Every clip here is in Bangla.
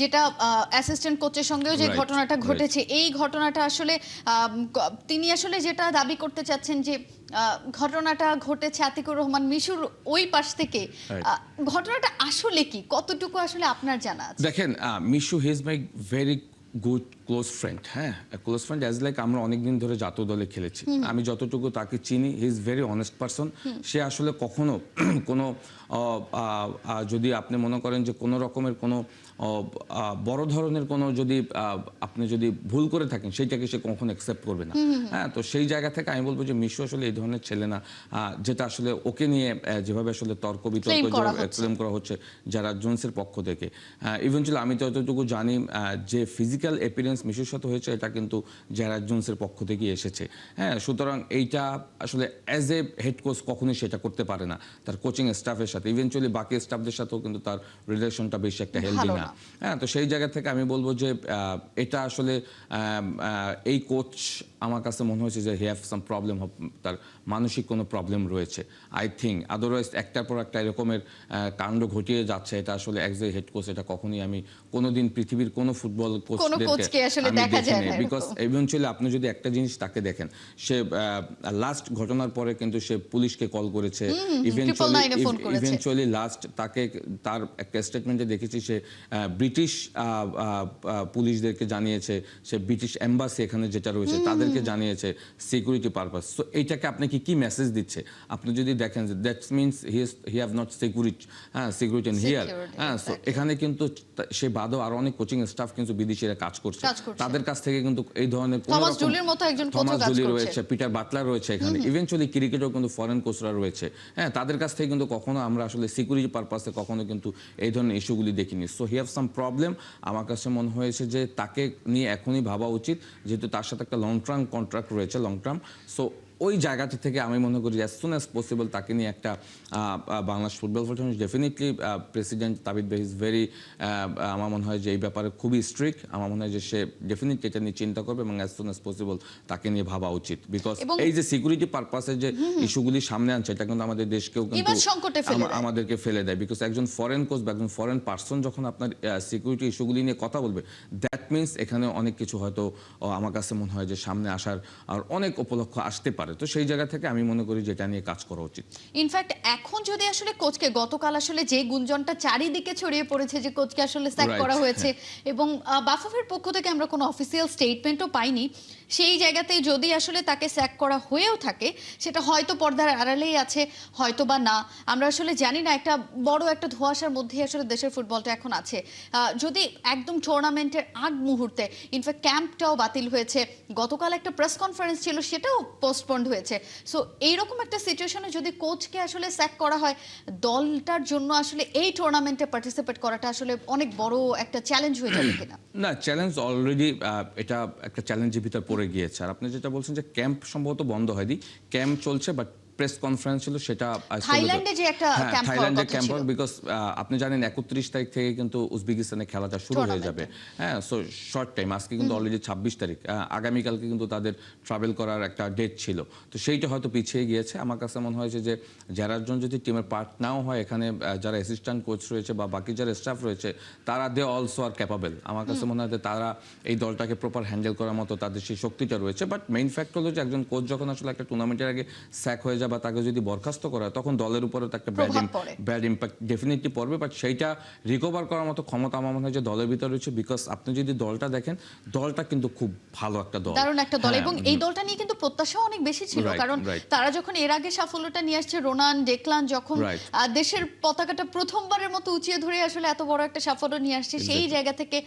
যেটা অ্যাসিস্ট্যান্ট কোচের সঙ্গেও যে ঘটনাটা ঘটেছে, এই ঘটনাটা আসলে তিনি আসলে যেটা দাবি করতে চাচ্ছেন যে ঘটনাটা ঘটেছে আতিকুর রহমান মিশুর ওই পাশ থেকে। ঘটনাটা আসলে কি, কতটুকু আসলে আপনার জানা আছে? দেখেন, Mishu he is my very good close friend. হ্যাঁ, ক্লোজ ফ্রেন্ড অ্যাজ লাইক আমরা অনেকদিন ধরে জাতীয় দলে খেলেছি। আমি যতটুকু তাকে চিনি, he is very honest person. সে আসলে কখনো কোনো যদি আপনি মনে করেন যে কোনো রকমের কোনো বড় ধরনের কোনো যদি আপনি যদি ভুল করে থাকেন, সেইটাকে সে কখনো অ্যাকসেপ্ট করবে না। হ্যাঁ, তো সেই জায়গা থেকে আমি বলবো যে মিশু আসলে এই ধরনের ছেলে না, যেটা আসলে ওকে নিয়ে যেভাবে আসলে তর্ক বিতর্ক ক্লেম করা হচ্ছে যারা জোনসের পক্ষ থেকে। ইভেনচুয়ালি আমি যতটুকু জানি যে ফিজিক্যাল অ্যাপিয়ারেন্স মিশুর সাথে হয়েছে, এটা কিন্তু জেরার্ড জোনসের পক্ষ থেকে এসেছে। হ্যাঁ, সুতরাং এইটা আসলে অ্যাজ এ হেড কোচ কখনোই সেটা করতে পারে না তার কোচিং স্টাফের সাথে। ইভেনচুয়ালি বাকি স্টাফদের সাথেও কিন্তু তার রিলেশনটা বেশি একটা হেলদি না। হ্যাঁ, তো সেই জায়গা থেকে আমি বলবো যে এটা আসলে এই কোচ আমার কাছে মনে হয়েছে যে হি হ্যাভ সাম প্রবলেম, তার মানসিক কোনো প্রবলেম রয়েছে আই থিঙ্ক। আদারওয়াইজ একটার পর একটা এরকমের কাণ্ড ঘটিয়ে যাচ্ছে, এটা আসলে এজ এ হেড কোচ এটা কখনোই আমি কোনোদিন পৃথিবীর কোনো ফুটবল কোচদেরকে আমি দেখিনি। বিকজ ইভেনচুয়ালি আপনি যদি একটা জিনিস তাকে দেখেন, সে লাস্ট ঘটনার পরে কিন্তু সে পুলিশকে কল করেছে। ইভেনচুয়ালি লাস্ট তাকে তার একটা স্টেটমেন্টে দেখেছি সে ব্রিটিশ পুলিশদেরকে জানিয়েছে, সে ব্রিটিশ এম্বাসি এখানে যেটা রয়েছে তাদেরকে জানিয়েছে সিকিউরিটি পারপাস। সো এইটাকে আপনাকে কি মেসেজ দিচ্ছে? আপনি যদি দেখেন যে that means he have not security in here. হ্যাঁ, সো এখানে কিন্তু সে বাদও আরো অনেক কোচিং স্টাফ কিন্তু বিদেশিরা কাজ করছে, তাদের কাছ থেকে কিন্তু এই ধরনের থমাস জুলি রয়েছে, পিটার বাটলার রয়েছে এখানে। ইভেনচুয়ালি ক্রিকেটেও কিন্তু ফরেন কোচরা রয়েছে। হ্যাঁ, তাদের কাছ থেকে কিন্তু কখনো আমরা আসলে সিকিউরিটি পারপাসে কখনো কিন্তু এই ধরনের ইস্যুগুলি দেখিনি। So he have some problem. আমার কাছে মনে হয়েছে যে তাকে নিয়ে এখনই ভাবা উচিত, যেহেতু তার সাথে একটা লং টার্ম কন্ট্রাক্ট রয়েছে, লং টার্ম। সো ওই জায়গাটা থেকে আমি মনে করি অ্যাজ সুন অ্যাজ পসিবল তাকে নিয়ে একটা Bangladesh football federation definitely president Tabid ভাই ইজ ভেরি, আমার মনে হয় যে এই ব্যাপারে খুবই স্ট্রিক্ট। আমার মনে হয় যে সে ডেফিনেটলি এটা নিয়ে চিন্তা করবে এবং অ্যাজ সুন অ্যাজ পসিবল তাকে নিয়ে ভাবা উচিত। বিকজ এই যে সিকিউরিটি পারপাসে যে ইস্যুগুলি সামনে আনছে, এটা কিন্তু আমাদের দেশকেও কিন্তু আমাদেরকে ফেলে দেয়। বিকজ একজন ফরেন কোচ বা একজন ফরেন পার্সন যখন আপনার সিকিউরিটি ইস্যুগুলি নিয়ে কথা বলবে, দ্যাট মিনস এখানে অনেক কিছু হয়তো আমার কাছে মনে হয় যে সামনে আসার আর অনেক উপলক্ষ আসতে পারে। তো সেই জায়গা থেকে আমি মনে করি যেটা নিয়ে কাজ করা উচিত। ইনফ্যাক্ট এখন যদি আসলে কোচকে, গতকাল আসলে যে গুঞ্জনটা চারিদিকে ছড়িয়ে পড়েছে যে কোচকে আসলে স্যাক করা হয়েছে, এবং বাফুফের পক্ষ থেকে আমরা কোনো অফিসিয়াল স্টেটমেন্টও পাইনি, সেই জায়গাতে যদি আসলে তাকে স্যাক করা হয়েও থাকে, সেটা হয়তো পর্দার আড়ালেই আছে, হয়তো বা না, আমরা আসলে জানি না। একটা বড় একটা ধোঁয়াশার মধ্যে আসলে দেশের ফুটবলটা এখন আছে। যদি একদম টুর্নামেন্টের আগ মুহূর্তে, ইনফ্যাক্ট ক্যাম্পটাও বাতিল হয়েছে, গতকাল একটা প্রেস কনফারেন্স ছিল সেটাও পোস্টপন্ড হয়েছে। সো এইরকম একটা সিচুয়েশনে যদি কোচকে আসলে স্যাক করা হয়, দলটার জন্য আসলে এই টুর্নামেন্টে পার্টিসিপেট করাটা আসলে অনেক বড় একটা চ্যালেঞ্জ হয়ে যাবে কিনা? না, চ্যালেঞ্জ অলরেডি এটা একটা চ্যালেঞ্জের ভিতর পড়ে গিয়েছে। আর আপনি যেটা বলছেন যে ক্যাম্প সম্ভবত বন্ধ হয়নি, ক্যাম্প চলছে, বাট প্রেস কনফারেন্স ছিল সেটা থাইল্যান্ডে যে একটা ক্যাম্প ক্যাম্প, বিকজ আপনি জানেন 31 তারিখ থেকে কিন্তু উজবেকিস্তানে খেলাটা শুরু হয়ে যাবে। হ্যাঁ, সো শর্ট টাইম, আজকে কিন্তু অলরেডি 26 তারিখ, আগামীকালকে কিন্তু তাদের ট্রাভেল করার একটা ডেট ছিল, তো সেইটা হয়তো পিছিয়ে গিয়েছে। আমার কাছে মনে হয়েছে যে যারা জন যদি টিমের পার্ট নাও হয়, এখানে যারা অ্যাসিস্ট্যান্ট কোচ রয়েছে বা বাকি যারা স্টাফ রয়েছে, তারা দে অলসো আর ক্যাপাবেল। আমার কাছে মনে হয় যে তারা এই দলটাকে প্রপার হ্যান্ডেল করার মতো তাদের সেই শক্তিটা রয়েছে। বাট মেইন ফ্যাক্ট হলো যে একজন কোচ যখন আসলে একটা টুর্নামেন্টের আগে স্যাক হয়ে যায় বা তাকে যদি বরখাস্ত করা হয়, তখন দলের উপরে একটা ব্যাড ইম্প্যাক্ট ডেফিনেটলি পড়বে। বাট সেইটা রিকভার করার মতো ক্ষমতা আমার মনে হয় যে দলের ভিতরে রয়েছে। বিকজ আপনি যদি দলটা দেখেন, দলটা কিন্তু খুব ভালো একটা দল, দারুণ একটা দল, এবং এই দলটা নিয়ে কিন্তু প্রত্যাশা অনেক বেশি ছিল, কারণ তারা যখন এর আগে সাফল্যটা নিয়ে আসছে, রোনান ডেকলান যখন দেশের পতাকাটা প্রথমবারের মতো উঁচিয়ে ধরে আসলে এত বড় একটা সাফল্য নিয়ে আসছে, সেই জায়গা থেকে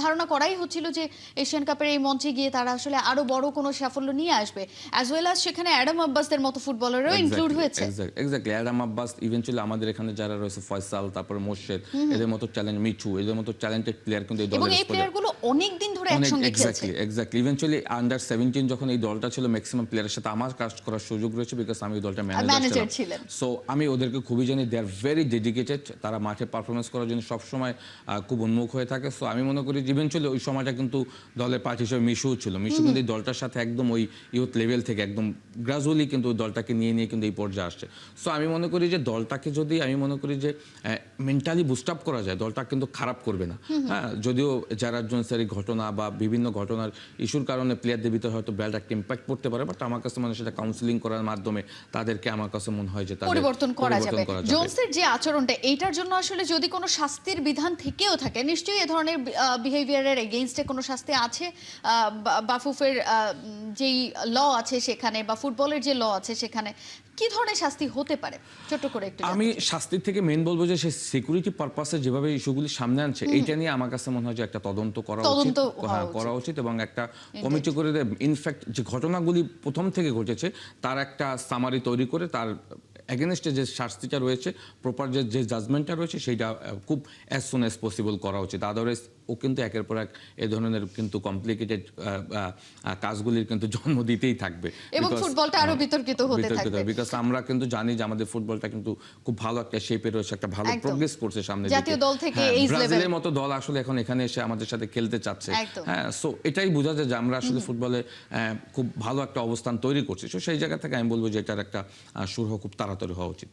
ধারণা করাই হচ্ছিল যে এশিয়ান কাপের এই মঞ্চে গিয়ে তারা আসলে আরো বড় কোনো সাফল্য নিয়ে আসবে, অ্যাজ ওয়েল অ্যাজ সেখানে অ্যাডাম আব্বাসদের মতো ফুটবলারও ইনক্লুড হয়েছে। এক্স্যাক্টলি, অ্যাডাম আব্বাস, ইভেন্চুয়ালি আমাদের এখানে যারা রয়েছে ফয়সাল, তারপরে মোর্শেদ, এদের মতো ট্যালেন্ট, মিঠু, এদের মতো ট্যালেন্টেড প্লেয়ার কিন্তু এই দলে, এবং এই প্লেয়ারগুলো অনেক দিন ধরে একসঙ্গে খেলছে। এক্স্যাক্টলি ইভেনচুয়ালি আন্ডার 17 যখন এই দলটা ছিল ম্যাক্সিমাম প্লেয়ারের সাথে আমার কাজ করার সুযোগ রয়েছে, বিকজ আমি ওই দলটা ম্যানেজার ছিলেন। সো আমি ওদেরকে খুবই জানি, দে আর ভেরি ডেডিকেটেড, তারা মাঠে পারফরমেন্স করার জন্য সবসময় খুব উন্মুখ হয়ে থাকে। সো আমি মনে করি ইভেনচুয়ালি ওই সময়টা কিন্তু দলের পার্টি হিসেবে মিশুও ছিল, মিশু কিন্তু এই দলটার সাথে একদম ওই ইউথ লেভেল থেকে একদম গ্রাজুয়ালি কিন্তু ওই দলটাকে নিয়ে কিন্তু এই পর্যায়ে আসছে। সো আমি মনে করি যে দলটাকে যদি যে মেন্টালি বুস্ট আপ করা যায়, দলটা কিন্তু খারাপ করবে না। হ্যাঁ, যদিও যারা জোনসের ঘটনা বা বিভিন্ন ঘটনার ইস্যুর কারণে প্লেয়ারদের ভিতরে হয়তো ব্যাড একটা ইম্প্যাক্ট পড়তে পারে, বাট আমার কাছে মনে হয় সেটা কাউন্সিলিং করার মাধ্যমে তাদেরকে আমার কাছে মনে হয় যে পরিবর্তন করা যাবে। জোনসের যে আচরণটা, এইটার জন্য আসলে যদি কোনো শাস্তির বিধান থেকেও থাকে, নিশ্চয়ই এ ধরনের বিহেভিয়ারের এগেইনস্টে কোনো শাস্তি আছে। বাফুফের যেই ল আছে সেখানে বা ফুটবলের যে ল আছে সেখানে কি ধরনের শাস্তি হতে পারে, ছোট করে একটু। আমি শাস্তির থেকে মেইন বলবো যে সে সিকিউরিটি পারপাসে যেভাবে ইস্যুগুলি সামনে আনছে, এইটা নিয়ে আমার কাছে মনে হয় যে একটা তদন্ত করা উচিত এবং একটা কমিটি করে দেয়। ইনফ্যাক্ট যে ঘটনাগুলি প্রথম থেকে ঘটেছে তার একটা সামারি তৈরি করে তার এগেনস্টে যে শাস্তিটা রয়েছে, প্রপার যে জাজমেন্টটা রয়েছে, সেইটা খুব অ্যাজ সুন অ্যাজ পসিবল করা উচিত। আদারওয়াইজ ও কিন্তু একের পর এক এ ধরনের কিন্তু কমপ্লিকেটেড কাজগুলির কিন্তু জন্ম দিতেই থাকবে এবং ফুটবলটা আরো বিতর্কিত হতে থাকবে, বিকজ আমরা কিন্তু জানি যে আমাদের ফুটবলটা কিন্তু খুব ভালো একটা শেপে রয়েছে, একটা ভালো প্রোগ্রেস করছে সামনে। জাতীয় দল থেকে এই ব্রাজিলের মতো দল আসলে এখন এখানে এসে আমাদের সাথে খেলতে চাচ্ছে। হ্যাঁ, সো এটাই বোঝা যায় যে আমরা আসলে ফুটবলে খুব ভালো একটা অবস্থান তৈরি করছি। সো সেই জায়গা থেকে আমি বলবো যে এটার একটা সুরাহা খুব তাড়াতাড়ি হওয়া উচিত।